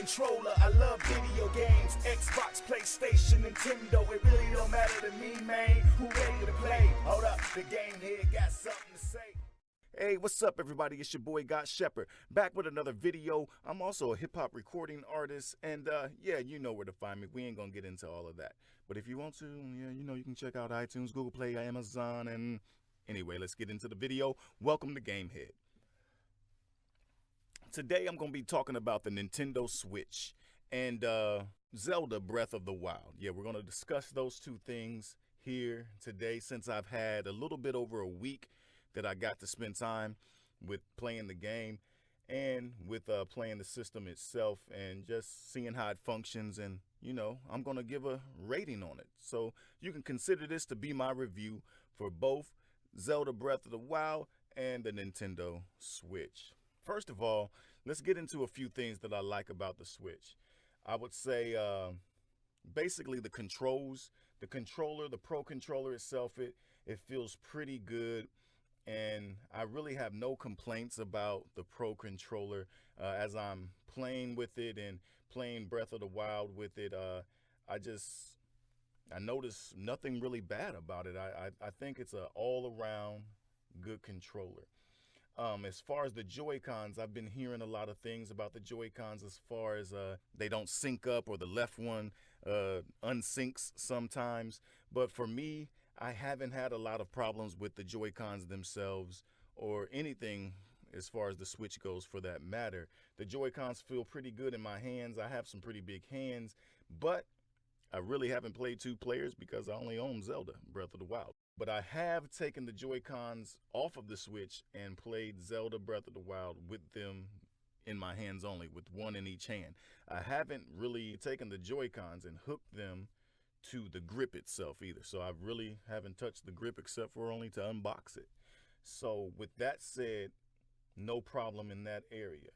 controller. I love video games, Xbox, PlayStation, Nintendo. It really don't matter to me, man. Who ready to play? Hold up, the game here got something to say. Hey, what's up, everybody? It's your boy, God Shepherd, back with another video. I'm also a hip-hop recording artist, and yeah, you know where to find me. We ain't gonna get into all of that. But if you want to, yeah, you know, you can check out iTunes, Google Play, Amazon, and anyway, let's get into the video. Welcome to Gamehead. Today, I'm gonna be talking about the Nintendo Switch and Zelda Breath of the Wild. Yeah, we're gonna discuss those two things here today since I've had a little bit over a week that I got to spend time with playing the game and with playing the system itself and just seeing how it functions. And, you know, I'm going to give a rating on it. So you can consider this to be my review for both Zelda Breath of the Wild and the Nintendo Switch. First of all, let's get into a few things that I like about the Switch. I would say basically the controls, the controller, the Pro Controller itself, it feels pretty good. And I really have no complaints about the Pro Controller as I'm playing with it and playing Breath of the Wild with it. I notice nothing really bad about it. I think it's an all-around good controller. As far as the JoyCons, I've been hearing a lot of things about the JoyCons as far as they don't sync up or the left one unsyncs sometimes. But for me, I haven't had a lot of problems with the JoyCons themselves or anything as far as the Switch goes for that matter. The JoyCons feel pretty good in my hands. I have some pretty big hands, but I really haven't played two players because I only own Zelda Breath of the Wild. But I have taken the JoyCons off of the Switch and played Zelda Breath of the Wild with them in my hands only, with one in each hand. I haven't really taken the JoyCons and hooked them to the grip itself either. So I really haven't touched the grip except for only to unbox it. So with that said, no problem in that area.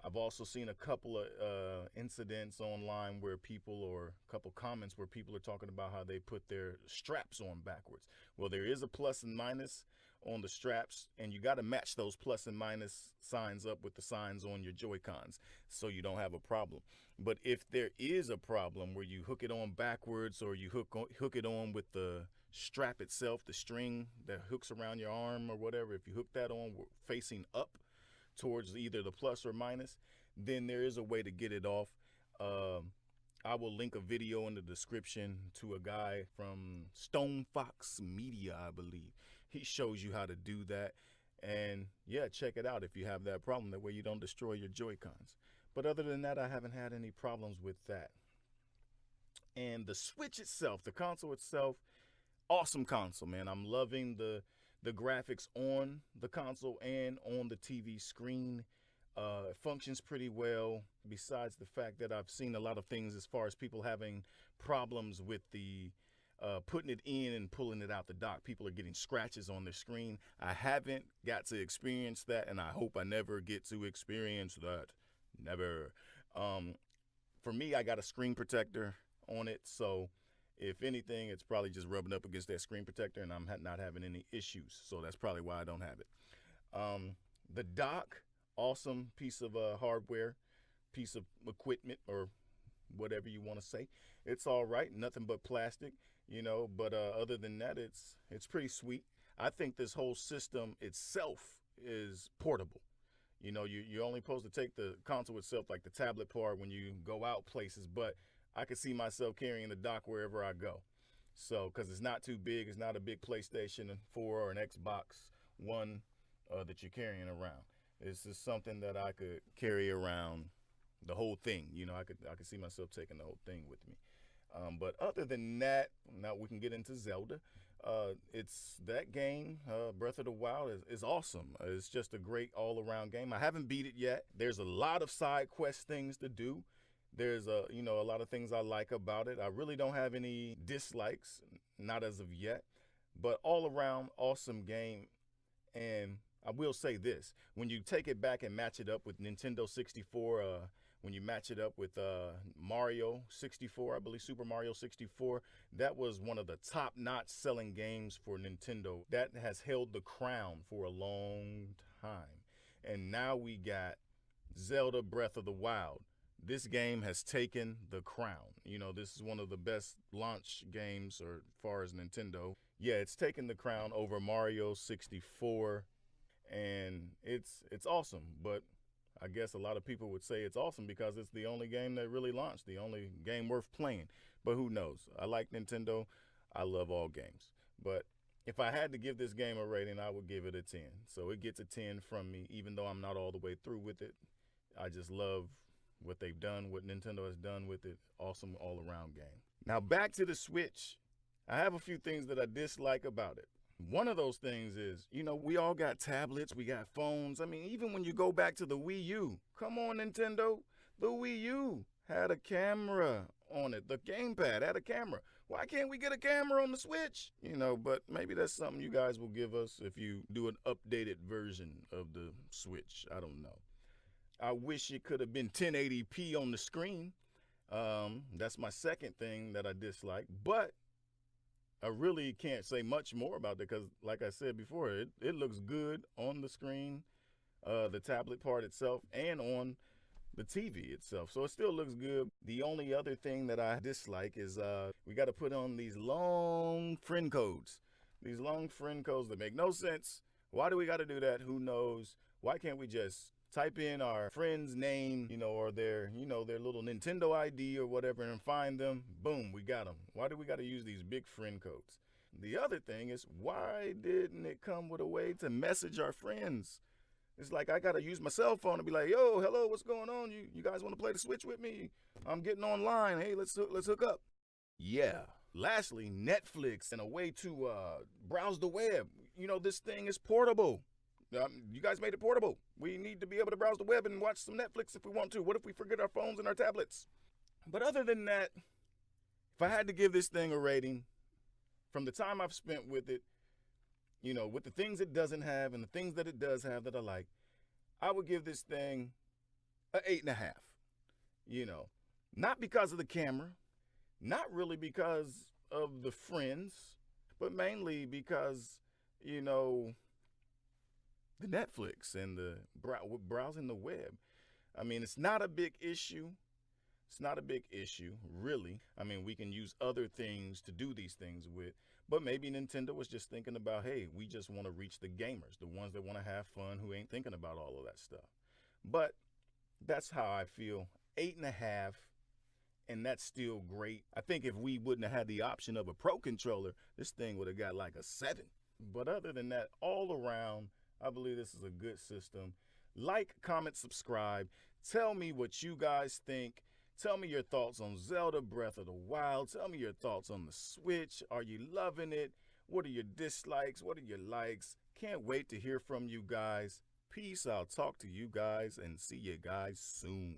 I've also seen a couple of incidents online where people, or a couple comments where people are talking about how they put their straps on backwards. Well, there is a plus and minus on the straps, and you got to match those plus and minus signs up with the signs on your JoyCons so you don't have a problem. But if there is a problem where you hook it on backwards or you hook it on with the strap itself, the string that hooks around your arm or whatever, if you hook that on facing up towards either the plus or minus, then there is a way to get it off. I will link a video in the description to a guy from Stone Fox Media, I believe. He shows you how to do that. And yeah, check it out if you have that problem. That way you don't destroy your JoyCons. But other than that, I haven't had any problems with that. And the Switch itself, the console itself, awesome console, man. I'm loving the graphics on the console and on the TV screen. It functions pretty well, besides the fact that I've seen a lot of things as far as people having problems with the putting it in and pulling it out the dock. People are getting scratches on their screen. I haven't got to experience that, and I hope I never get to experience that. Never. For me, I got a screen protector on it, so if anything, it's probably just rubbing up against that screen protector, and I'm not having any issues. So that's probably why I don't have it. The dock, awesome piece of hardware, piece of equipment, or whatever you want to say. It's all right, nothing but plastic, you know. But other than that, it's pretty sweet. I think this whole system itself is portable. You know, you're only supposed to take the console itself, like the tablet part, when you go out places, but I could see myself carrying the dock wherever I go. So, because it's not too big, it's not a big PlayStation 4 or an Xbox One that you're carrying around. It's just something that I could carry around the whole thing. You know, I could see myself taking the whole thing with me. But other than that, now we can get into Zelda. It's that game, Breath of the Wild, is awesome. It's just a great all-around game. I haven't beat it yet. There's a lot of side quest things to do. There's a lot of things I like about it. I really don't have any dislikes, not as of yet, but all around awesome game. And I will say this, when you take it back and match it up with Nintendo 64, when you match it up with Mario 64, I believe Super Mario 64, that was one of the top-notch selling games for Nintendo. That has held the crown for a long time. And now we got Zelda Breath of the Wild, this game has taken the crown. You know, this is one of the best launch games, or as far as Nintendo. Yeah, it's taken the crown over Mario 64, and it's awesome. But I guess a lot of people would say it's awesome because it's the only game that really launched, the only game worth playing. But who knows? I like Nintendo. I love all games. But if I had to give this game a rating, I would give it a 10. So it gets a 10 from me, even though I'm not all the way through with it. I just love what they've done, what Nintendo has done with it. Awesome all around game. Now back to the Switch. I have a few things that I dislike about it. One of those things is, you know, we all got tablets, we got phones. I mean, even when you go back to the Wii U, come on, Nintendo, the Wii U had a camera on it. The gamepad had a camera. Why can't we get a camera on the Switch? You know, but maybe that's something you guys will give us if you do an updated version of the Switch. I don't know. I wish it could have been 1080p on the screen. That's my second thing that I dislike. But I really can't say much more about it because, like I said before, it looks good on the screen, the tablet part itself, and on the TV itself. So it still looks good. The only other thing that I dislike is we got to put on these long friend codes. These long friend codes that make no sense. Why do we got to do that? Who knows? Why can't we just type in our friend's name, you know, or their, you know, their little Nintendo ID or whatever and find them? Boom, we got them. Why do we got to use these big friend codes? The other thing is, why didn't it come with a way to message our friends? It's like I got to use my cell phone to be like, yo, hello, what's going on? You guys want to play the Switch with me? I'm getting online. Hey, let's hook up. Yeah. Lastly, Netflix and a way to browse the web. You know, this thing is portable. You guys made it portable. We need to be able to browse the web and watch some Netflix if we want to. What if we forget our phones and our tablets? But other than that, if I had to give this thing a rating, from the time I've spent with it, you know, with the things it doesn't have and the things that it does have that I like, I would give this thing a 8.5. You know, not because of the camera, not really because of the friends, but mainly because, you know, the Netflix and the browsing the web. I mean, it's not a big issue. It's not a big issue, really. I mean, we can use other things to do these things with, but maybe Nintendo was just thinking about, hey, we just want to reach the gamers, the ones that want to have fun, who ain't thinking about all of that stuff. But that's how I feel. 8.5, and that's still great. I think if we wouldn't have had the option of a Pro controller, this thing would have got like a 7. But other than that, all around, I believe this is a good system. Like, comment, subscribe. Tell me what you guys think. Tell me your thoughts on Zelda Breath of the Wild. Tell me your thoughts on the Switch. Are you loving it? What are your dislikes? What are your likes? Can't wait to hear from you guys. Peace. I'll talk to you guys and see you guys soon.